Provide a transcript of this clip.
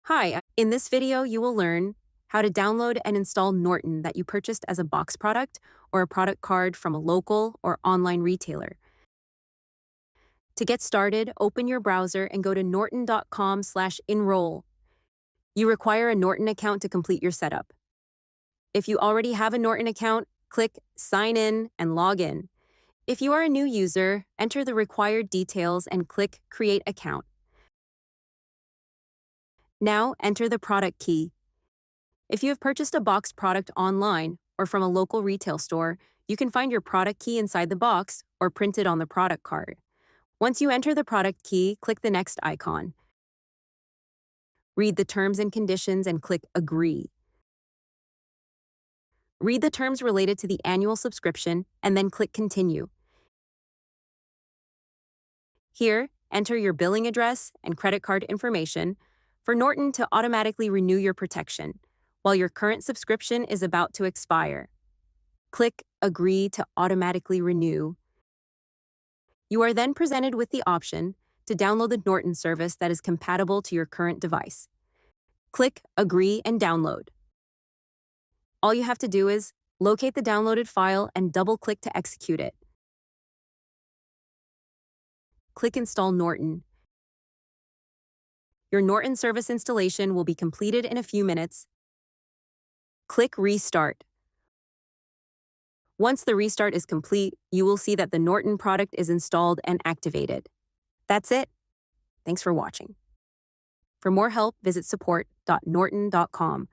Hi, in this video, you will learn how to download and install Norton that you purchased as a box product or a product card from a local or online retailer. To get started, open your browser and go to norton.com/enroll. You require a Norton account to complete your setup. If you already have a Norton account, click Sign In and log in. If you are a new user, enter the required details and click Create Account. Now, enter the product key. If you have purchased a boxed product online or from a local retail store, you can find your product key inside the box or print it on the product card. Once you enter the product key, click the next icon. Read the terms and conditions and click Agree. Read the terms related to the annual subscription and then click Continue. Here, enter your billing address and credit card information for Norton to automatically renew your protection while your current subscription is about to expire. Click Agree to automatically renew. You are then presented with the option to download the Norton service that is compatible to your current device. Click Agree and download. All you have to do is locate the downloaded file and double-click to execute it. Click Install Norton. Your Norton service installation will be completed in a few minutes. Click Restart. Once the restart is complete, you will see that the Norton product is installed and activated. That's it. Thanks for watching. For more help, visit support.norton.com.